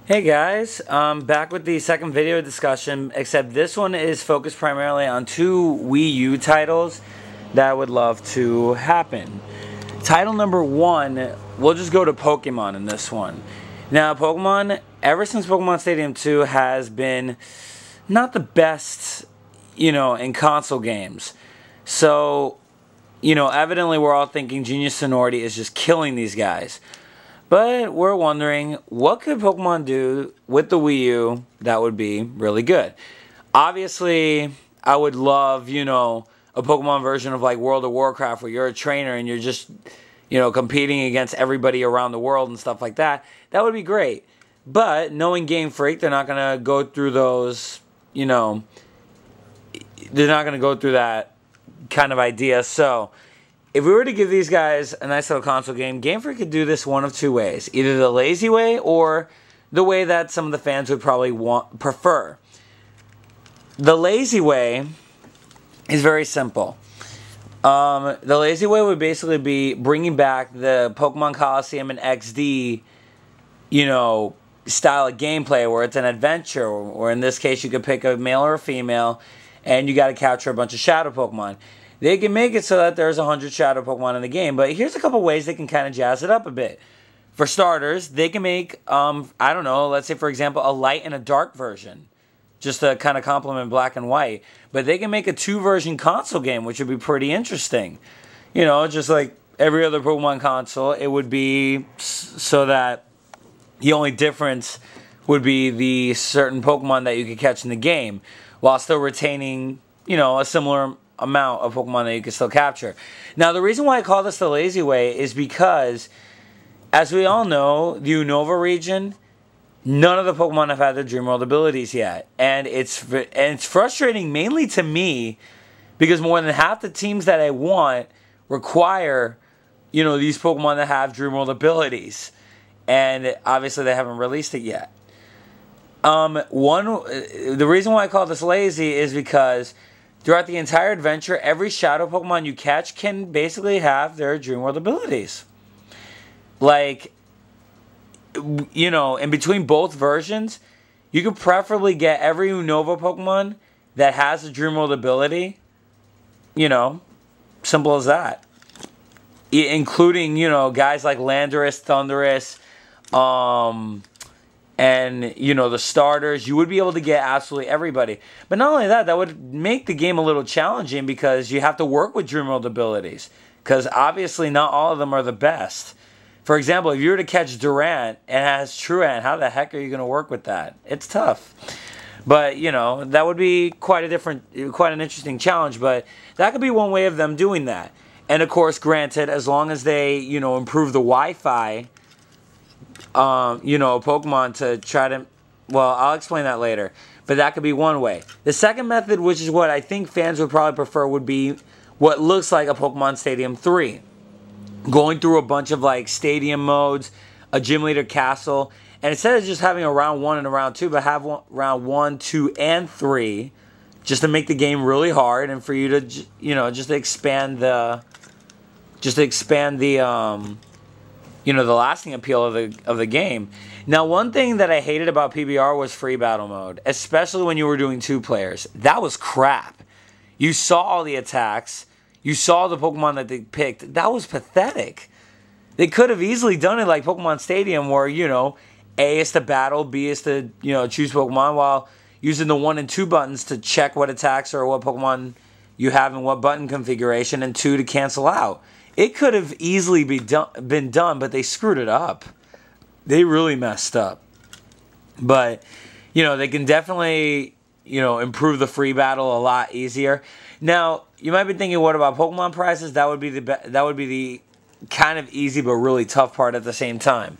Hey guys, back with the second video discussion, except this one is focused primarily on two Wii U titles that I would love to happen. Title number one, we'll just go to Pokemon in this one. Now, Pokemon, ever since Pokemon Stadium 2 has been not the best, in console games. So, evidently we're all thinking Genius Sonority is just killing these guys. But we're wondering, what could Pokemon do with the Wii U that would be really good? Obviously, I would love, a Pokemon version of like World of Warcraft where you're a trainer and you're just, competing against everybody around the world and stuff like that. That would be great. But knowing Game Freak, they're not going to go through those, they're not going to go through that kind of idea. So, if we were to give these guys a nice little console game, Game Freak could do this one of two ways. Either the lazy way or the way that some of the fans would probably prefer. The lazy way is very simple. The lazy way would basically be bringing back the Pokemon Coliseum and XD, style of gameplay where it's an adventure, or in this case you could pick a male or a female and you got to capture a bunch of shadow Pokemon. They can make it so that there's 100 shadow Pokemon in the game, but here's a couple ways they can kind of jazz it up a bit. For starters, they can make, let's say for example, a light and a dark version, just to kind of complement black and white. But they can make a 2-version console game, which would be pretty interesting. Just like every other Pokemon console, it would be so that the only difference would be the certain Pokemon that you could catch in the game, while still retaining, a similar amount of Pokemon that you can still capture. Now, the reason why I call this the lazy way is because, as we all know, the Unova region, none of the Pokemon have had their Dream World abilities yet. And it's frustrating mainly to me because more than half the teams that I want require, these Pokemon that have Dream World abilities. And obviously they haven't released it yet. The reason why I call this lazy is because throughout the entire adventure, every shadow Pokemon you catch can basically have their Dream World abilities. Like, in between both versions, you could preferably get every Unova Pokemon that has a Dream World ability. Simple as that. Including, guys like Landorus, Thundurus, and, the starters. You would be able to get absolutely everybody. But not only that, that would make the game a little challenging because you have to work with Dream World abilities. Because obviously not all of them are the best. For example, if you were to catch Durant and it has Truant, how the heck are you going to work with that? It's tough. But, that would be quite an interesting challenge. But that could be one way of them doing that. And of course, granted, as long as they, improve the Wi-Fi, Pokemon to try to, well, I'll explain that later, but that could be one way. The second method, which is what I think fans would probably prefer, would be what looks like a Pokemon Stadium 3. Going through a bunch of like stadium modes, a gym leader castle, and instead of just having a round 1 and a round 2, but have round 1, 2, and 3, just to make the game really hard and for you to, just to expand the, the lasting appeal of the game. Now, one thing that I hated about PBR was free battle mode, especially when you were doing 2 players. That was crap. You saw all the attacks. You saw the Pokemon that they picked. That was pathetic. They could have easily done it like Pokemon Stadium where, A is to battle, B is to, choose Pokemon, while using the 1 and 2 buttons to check what attacks or what Pokemon you have in what button configuration, and 2 to cancel out. It could have easily been done, but they screwed it up. They really messed up. But, they can definitely, improve the free battle a lot easier. Now, you might be thinking, what about Pokemon prizes? That would be the kind of easy but really tough part at the same time.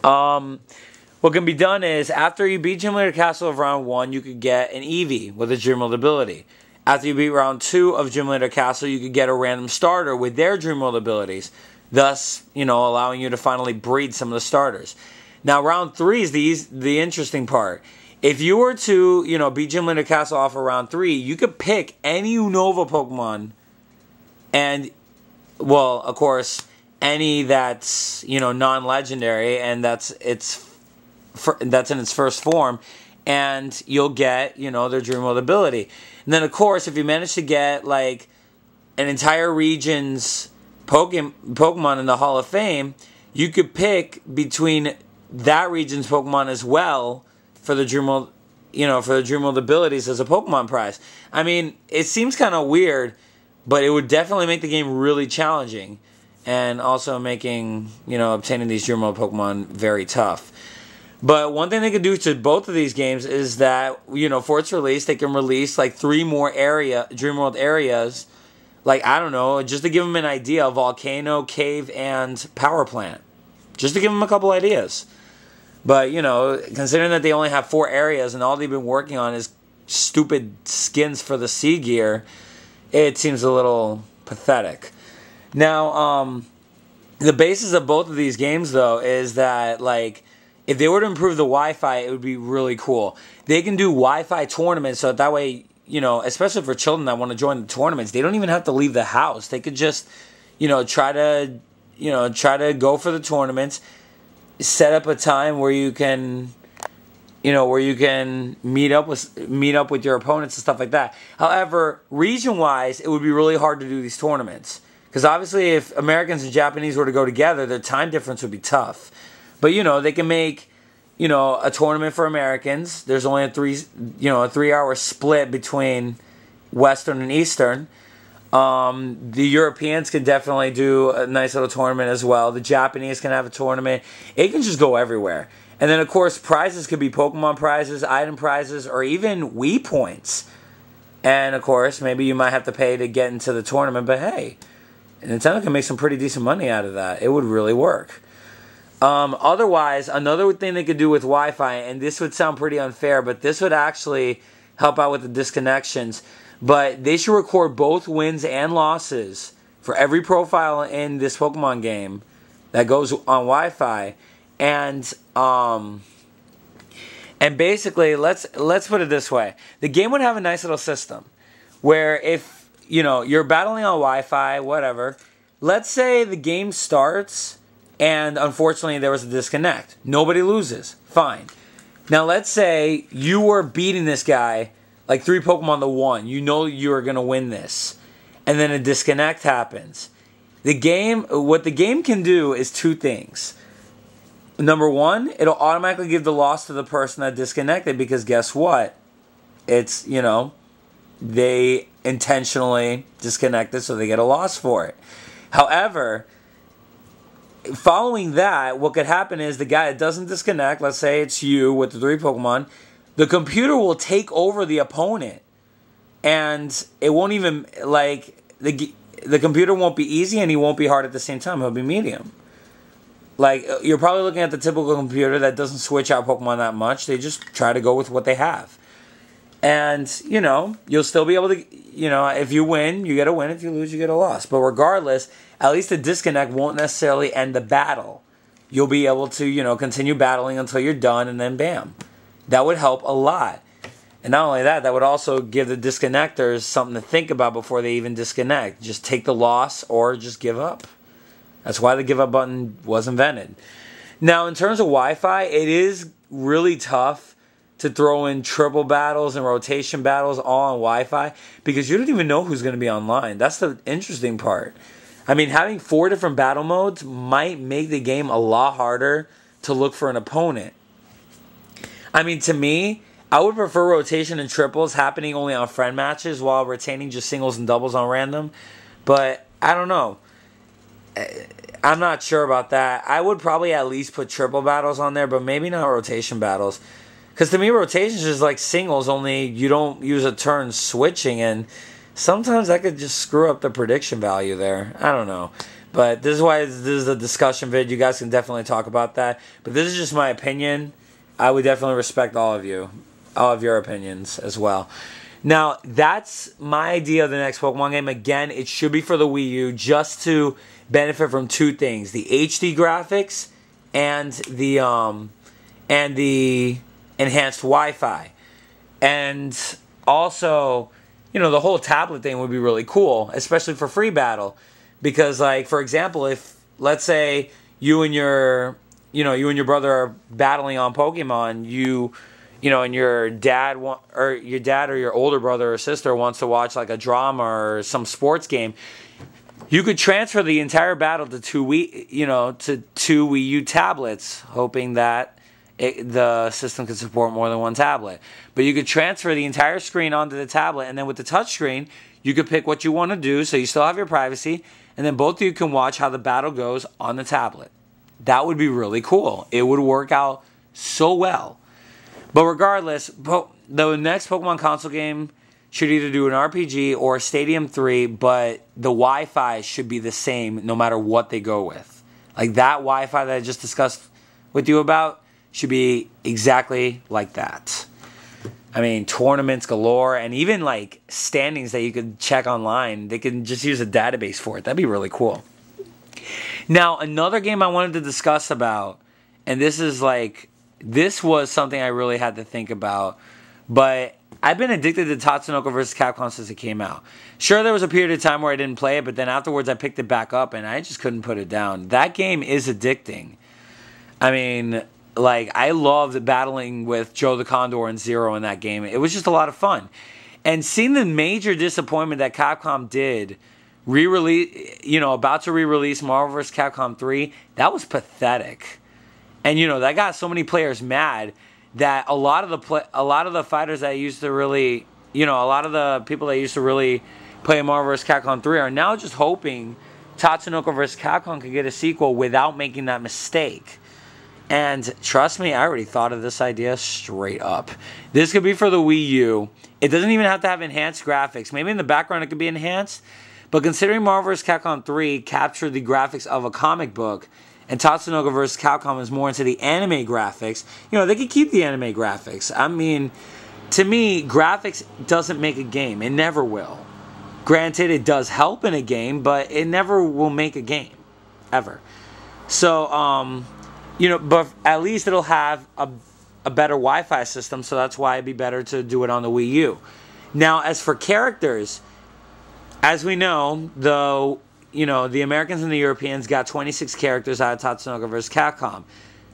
What can be done is, after you beat Gym Leader Castle of round 1, you could get an Eevee with a Dream World ability. After you beat round 2 of Gym Leader Castle, you could get a random starter with their Dream World abilities, thus, allowing you to finally breed some of the starters. Now, round 3 is the interesting part. If you were to, beat Gym Leader Castle off of round 3, you could pick any Unova Pokemon, and, well, of course, any that's, non-legendary, and that's its that's in its first form, and you'll get, you know, their Dream World ability. And then, of course, if you manage to get, like, an entire region's Pokemon in the Hall of Fame, you could pick between that region's Pokemon as well for the Dream World, you know, for the Dream World abilities as a Pokemon prize. I mean, it seems kind of weird, but it would definitely make the game really challenging, and also making, you know, obtaining these Dream World Pokemon very tough. But one thing they could do to both of these games is that, you know, for its release, they can release like 3 more Dream World areas. Like, I don't know, just to give them an idea, Volcano, Cave, and Power Plant. Just to give them a couple ideas. But, you know, considering that they only have 4 areas and all they've been working on is stupid skins for the Sea Gear, it seems a little pathetic. Now, the basis of both of these games, though, is that, like, if they were to improve the Wi-Fi, it would be really cool. They can do Wi-Fi tournaments, so that way, you know, especially for children that want to join the tournaments, they don't even have to leave the house. They could just, you know, try to go for the tournaments, set up a time where you can, you know, where you can meet up with your opponents and stuff like that. However, region-wise, it would be really hard to do these tournaments, because obviously, if Americans and Japanese were to go together, their time difference would be tough. But, you know, they can make, you know, a tournament for Americans. There's only a 3-hour split between Western and Eastern. The Europeans can definitely do a nice little tournament as well. The Japanese can have a tournament. It can just go everywhere. And then, of course, prizes could be Pokemon prizes, item prizes, or even Wii points. And, of course, maybe you might have to pay to get into the tournament. But, hey, Nintendo can make some pretty decent money out of that. It would really work. Otherwise, another thing they could do with Wi-Fi, and this would sound pretty unfair, but this would actually help out with the disconnections, but they should record both wins and losses for every profile in this Pokemon game that goes on Wi-Fi, and basically, let's put it this way. The game would have a nice little system where if, you know, you're battling on Wi-Fi, whatever, let's say the game starts and unfortunately there was a disconnect. Nobody loses. Fine. Now let's say you were beating this guy like 3 Pokemon to 1. You know you're going to win this. And then a disconnect happens. What the game can do is 2 things. Number 1, it'll automatically give the loss to the person that disconnected, because guess what? It's, you know, they intentionally disconnected, so they get a loss for it. However, following that, what could happen is the guy that doesn't disconnect, let's say it's you with the 3 Pokemon, the computer will take over the opponent. And it won't even, like, the computer won't be easy and he won't be hard at the same time. He'll be medium. Like, you're probably looking at the typical computer that doesn't switch out Pokemon that much. They just try to go with what they have. And, you know, you'll still be able to, you know, if you win, you get a win. If you lose, you get a loss. But regardless, at least the disconnect won't necessarily end the battle. You'll be able to, you know, continue battling until you're done, and then bam. That would help a lot. And not only that, that would also give the disconnectors something to think about before they even disconnect. Just take the loss or just give up. That's why the give up button was invented. Now, in terms of Wi-Fi, it is really tough to throw in triple battles and rotation battles all on Wi-Fi, because you don't even know who's going to be online. That's the interesting part. I mean, having 4 different battle modes might make the game a lot harder to look for an opponent. I mean, to me, I would prefer rotation and triples happening only on friend matches while retaining just singles and doubles on random. But I don't know. I'm not sure about that. I would probably at least put triple battles on there, but maybe not rotation battles. Because to me, rotations is like singles, only you don't use a turn switching, and sometimes that could just screw up the prediction value there. I don't know. But this is why this is a discussion vid. You guys can definitely talk about that. But this is just my opinion. I would definitely respect all of your opinions as well. Now, that's my idea of the next Pokemon game. Again, it should be for the Wii U, just to benefit from 2 things: the HD graphics and the enhanced Wi-Fi. And also, you know, the whole tablet thing would be really cool, especially for free battle. Because, like, for example, if, let's say, you and your you and your brother are battling on Pokemon, and your dad or your older brother or sister wants to watch like a drama or some sports game, you could transfer the entire battle to two Wii U tablets, hoping that the system could support more than one tablet. But you could transfer the entire screen onto the tablet, and then with the touchscreen, you could pick what you want to do, so you still have your privacy, and then both of you can watch how the battle goes on the tablet. That would be really cool. It would work out so well. But regardless, the next Pokemon console game should either do an RPG or Stadium 3, but the Wi-Fi should be the same no matter what they go with. Like that Wi-Fi that I just discussed with you about should be exactly like that. I mean, tournaments galore, and even like standings that you could check online. They can just use a database for it. That'd be really cool. Now, another game I wanted to discuss about, and this was something I really had to think about, but I've been addicted to Tatsunoko vs. Capcom since it came out. Sure, there was a period of time where I didn't play it, but then afterwards I picked it back up, and I just couldn't put it down. That game is addicting. I mean, like, I loved battling with Joe the Condor and Zero in that game. It was just a lot of fun. And seeing the major disappointment that Capcom did, about to re-release Marvel vs. Capcom 3, that was pathetic. And, that got so many players mad that a lot of the fighters that used to really, a lot of the people that used to really play Marvel vs. Capcom 3 are now just hoping Tatsunoko vs. Capcom could get a sequel without making that mistake. And trust me, I already thought of this idea straight up. This could be for the Wii U. It doesn't even have to have enhanced graphics. Maybe in the background it could be enhanced. But considering Marvel vs. Capcom 3 captured the graphics of a comic book, and Tatsunoko vs. Capcom is more into the anime graphics, they could keep the anime graphics. I mean, to me, graphics doesn't make a game. It never will. Granted, it does help in a game, but it never will make a game. Ever. So, but at least it'll have a better Wi-Fi system, so that's why it'd be better to do it on the Wii U. Now, as for characters, as we know, the Americans and the Europeans got 26 characters out of Tatsunoko vs. Capcom.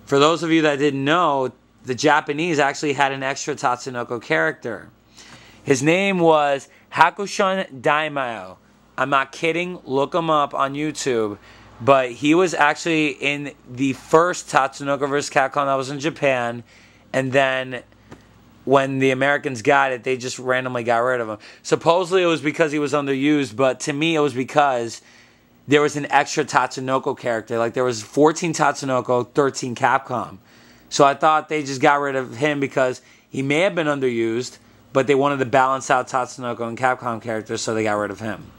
For those of you that didn't know, the Japanese actually had an extra Tatsunoko character. His name was Hakushun Daimyo. I'm not kidding. Look him up on YouTube. But he was actually in the first Tatsunoko vs. Capcom that was in Japan. And then when the Americans got it, they just randomly got rid of him. Supposedly it was because he was underused, but to me it was because there was an extra Tatsunoko character. Like there was 14 Tatsunoko, 13 Capcom. So I thought they just got rid of him because he may have been underused, but they wanted to balance out Tatsunoko and Capcom characters, so they got rid of him.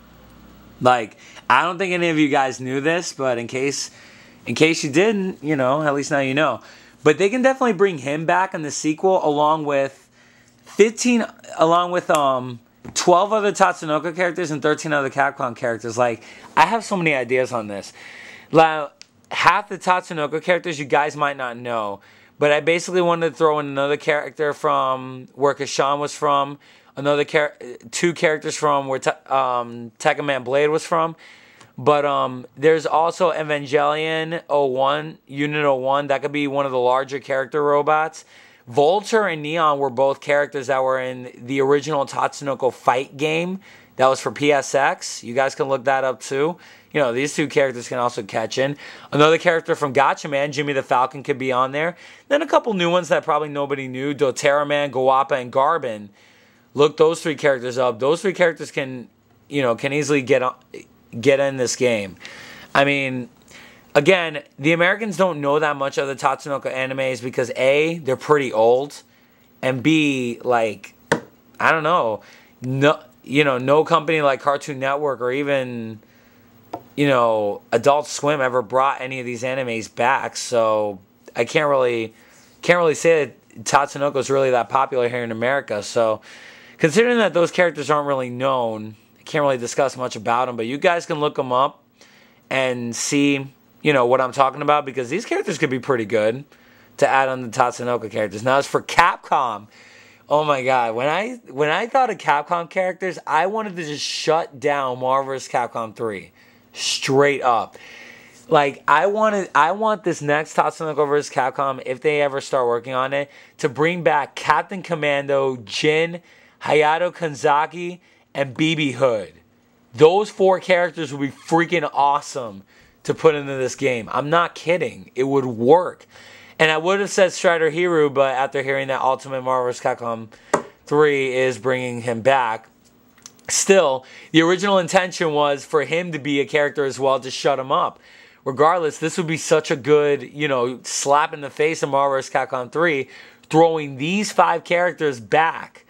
Like, I don't think any of you guys knew this, but in case you didn't, at least now you know. But they can definitely bring him back in the sequel along with 12 other Tatsunoko characters and 13 other Capcom characters. Like, I have so many ideas on this. Like, half the Tatsunoko characters you guys might not know, but I basically wanted to throw in another character from where Kashan was from, two characters from where Tekken Man Blade was from. But there's also Evangelion 01, Unit 01. That could be one of the larger character robots. Vulture and Neon were both characters that were in the original Tatsunoko fight game. That was for PSX. You guys can look that up too. These two characters can also catch in. Another character from Gotcha Man, Jimmy the Falcon, could be on there. Then a couple new ones that probably nobody knew. doTERRA Man, Goappa, and Garbin. Look those three characters up. Those three characters can easily get in this game. I mean, again, the Americans don't know that much of the Tatsunoko animes because A, they're pretty old, and B, like, I don't know, no company like Cartoon Network or even, Adult Swim ever brought any of these animes back, so I can't really say that Tatsunoko is really that popular here in America. So, considering that those characters aren't really known, I can't really discuss much about them, but you guys can look them up and see, what I'm talking about, because these characters could be pretty good to add on the Tatsunoko characters. Now, as for Capcom, oh my god, when I thought of Capcom characters, I wanted to just shut down Marvel vs. Capcom 3. Straight up. Like, I want this next Tatsunoko vs. Capcom, if they ever start working on it, to bring back Captain Commando, Jin, Hayato Kanzaki, and BB Hood. Those 4 characters would be freaking awesome to put into this game. I'm not kidding. It would work. And I would have said Strider Hiru, but after hearing that Ultimate Marvel vs. Capcom 3 is bringing him back, still, the original intention was for him to be a character as well to shut him up. Regardless, this would be such a good, slap in the face of Marvel vs. Capcom 3, throwing these 5 characters back.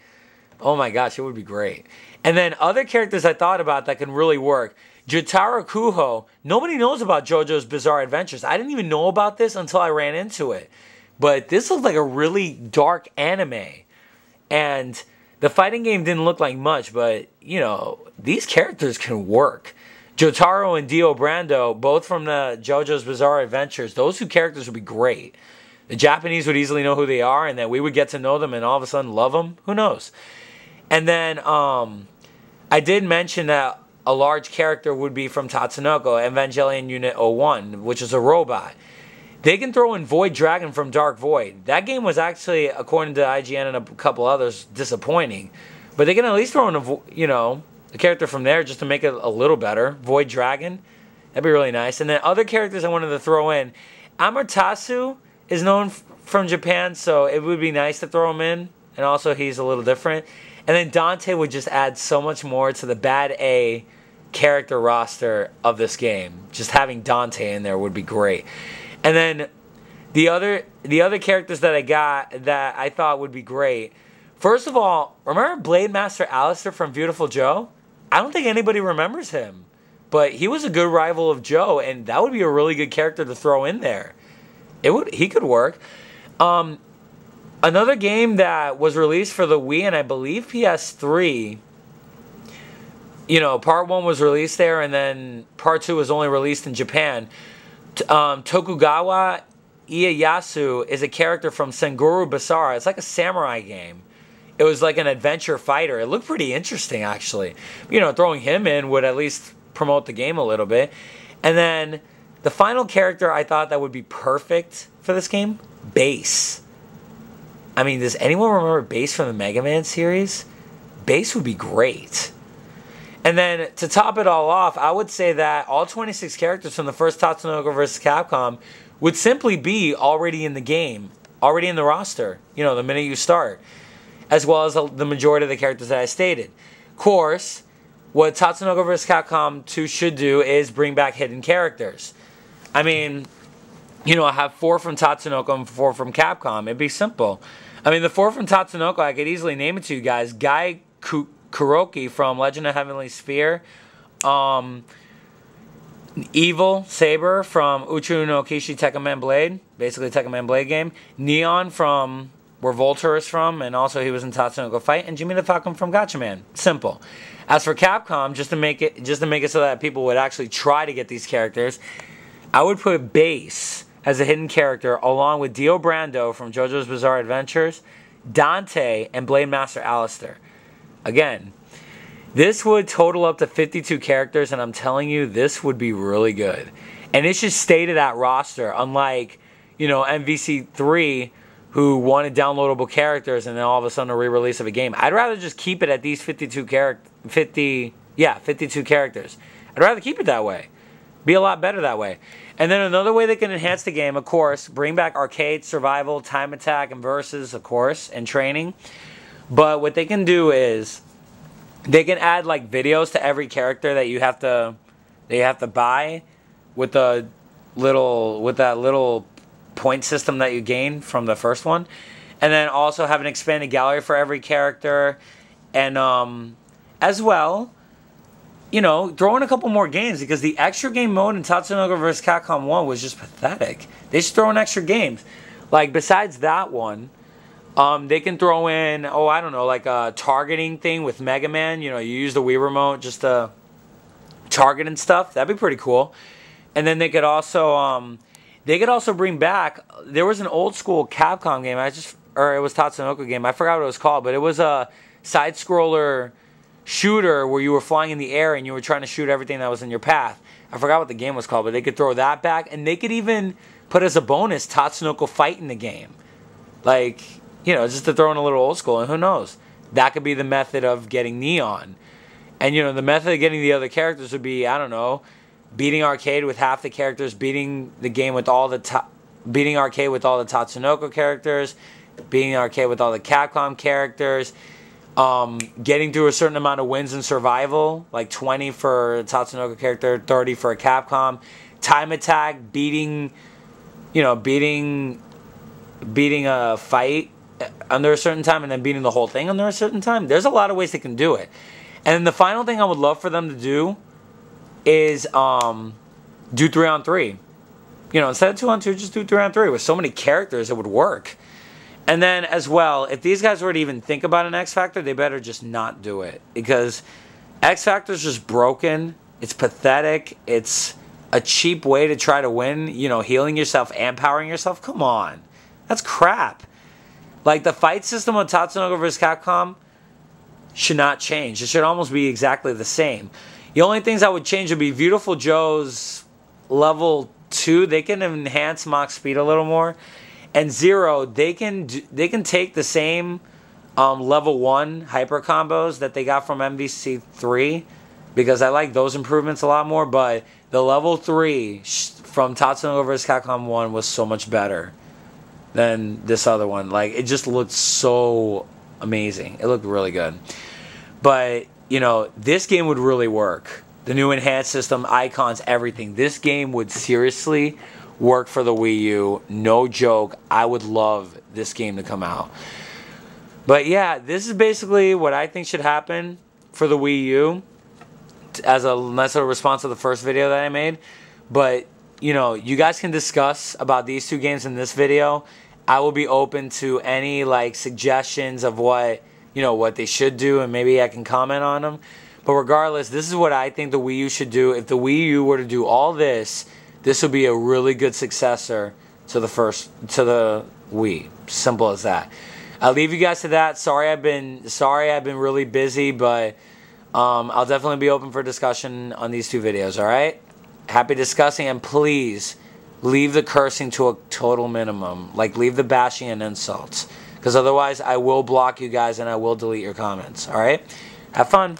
Oh my gosh, it would be great. And then other characters I thought about that can really work. Jotaro Kuho. Nobody knows about JoJo's Bizarre Adventures. I didn't even know about this until I ran into it. But this looked like a really dark anime. And the fighting game didn't look like much, but, these characters can work. Jotaro and Dio Brando, both from the JoJo's Bizarre Adventures, those 2 characters would be great. The Japanese would easily know who they are, and that we would get to know them and all of a sudden love them. Who knows? And then I did mention that a large character would be from Tatsunoko, Evangelion Unit 01, which is a robot. They can throw in Void Dragon from Dark Void. That game was actually, according to IGN and a couple others, disappointing. But they can at least throw in a character from there just to make it a little better. Void Dragon. That'd be really nice. And then other characters I wanted to throw in. Amaterasu is known from Japan, so it would be nice to throw him in. And also he's a little different. And then Dante would just add so much more to the Bad A character roster of this game. Just having Dante in there would be great. And then the other characters that I got that I thought would be great. First of all, remember Blade Master Alistair from Beautiful Joe? I don't think anybody remembers him. But he was a good rival of Joe, and that would be a really good character to throw in there. He could work. Another game that was released for the Wii and I believe PS3, part 1 was released there and then part 2 was only released in Japan. Tokugawa Ieyasu is a character from Senguru Basara. It's like a samurai game. It was like an adventure fighter. It looked pretty interesting, actually. Throwing him in would at least promote the game a little bit. And then the final character I thought that would be perfect for this game, Bass. I mean, does anyone remember Bass from the Mega Man series? Bass would be great. And then, to top it all off, I would say that all 26 characters from the first Tatsunoko vs. Capcom would simply be already in the game, already in the roster, the minute you start, as well as the majority of the characters that I stated. Of course, what Tatsunoko vs. Capcom 2 should do is bring back hidden characters. I mean, I have 4 from Tatsunoko and 4 from Capcom. It'd be simple. I mean, the 4 from Tatsunoko, I could easily name it to you guys. Guy Kuroki from Legend of Heavenly Sphere. Evil Saber from Uchu no Kishi Tekken Man Blade. Basically, Tekken Man Blade game. Neon from where Volter is from, and also he was in Tatsunoko Fight. And Jimmy the Falcon from Gatchaman. Simple. As for Capcom, just to make it so that people would actually try to get these characters, I would put Bass as a hidden character, along with Dio Brando from JoJo's Bizarre Adventures, Dante, and Blade Master Alistair. Again, this would total up to 52 characters, and I'm telling you, this would be really good. And it should stay to that roster, unlike, MVC3, who wanted downloadable characters, and then all of a sudden a re-release of a game. I'd rather just keep it at these 52 characters. I'd rather keep it that way. Be a lot better that way. And then another way they can enhance the game, of course, bring back arcade, survival, time attack, and versus, of course, and training. But what they can do is they can add like videos to every character that you have to buy with that little point system that you gain from the first one. And then also have an expanded gallery for every character. And as well, throw in a couple more games, because the extra game mode in Tatsunoko vs. Capcom 1 was just pathetic. They should throw in extra games. Like, besides that one, they can throw in, like a targeting thing with Mega Man. You use the Wii remote just to target and stuff. That'd be pretty cool. And then they could also bring back, there was an old school Capcom game, it was Tatsunoko game, I forgot what it was called, but it was a side-scroller shooter where you were flying in the air and you were trying to shoot everything that was in your path. I forgot what the game was called, but they could throw that back, and they could even put as a bonus Tatsunoko fight in the game. Like, you know, just to throw in a little old school, and who knows? That could be the method of getting Neon. And, you know, the method of getting the other characters would be, I don't know, beating arcade with half the characters, beating the game with all the beating arcade with all the Tatsunoko characters, beating arcade with all the Capcom characters, getting through a certain amount of wins in survival, like 20 for a Tatsunoko character, 30 for a Capcom. Time attack, beating a fight under a certain time, and then beating the whole thing under a certain time. There's a lot of ways they can do it. And then the final thing I would love for them to do is do 3-on-3. You know, instead of 2-on-2, just do 3-on-3. With so many characters, it would work. And then, as well, if these guys were to even think about an X Factor, they better just not do it. Because X Factor's just broken. It's pathetic. It's a cheap way to try to win. You know, healing yourself and powering yourself. Come on. That's crap. Like, the fight system on Tatsunoko vs. Capcom should not change. It should almost be exactly the same. The only things that would change would be Beautiful Joe's level 2. They can enhance Mach speed a little more. And Zero, they can take the same level 1 hyper combos that they got from MVC 3, because I like those improvements a lot more. But the level 3 from Tatsunoko vs. Capcom 1 was so much better than this other one. Like, it just looked so amazing. It looked really good. But, you know, this game would really work. The new enhanced system, icons, everything. This game would seriously work for the Wii U. No joke. I would love this game to come out. But yeah, this is basically what I think should happen for the Wii U as a nice little response to the first video that I made. But, you know, you guys can discuss about these two games in this video. I will be open to any, like, suggestions of what, you know, what they should do, and maybe I can comment on them. But regardless, this is what I think the Wii U should do. If the Wii U were to do all this, this would be a really good successor to the Wii. Simple as that. I'll leave you guys to that. Sorry I've been really busy, but I'll definitely be open for discussion on these two videos, alright? Happy discussing, and please leave the cursing to a total minimum. Like, leave the bashing and insults. Because otherwise, I will block you guys and I will delete your comments, alright? Have fun.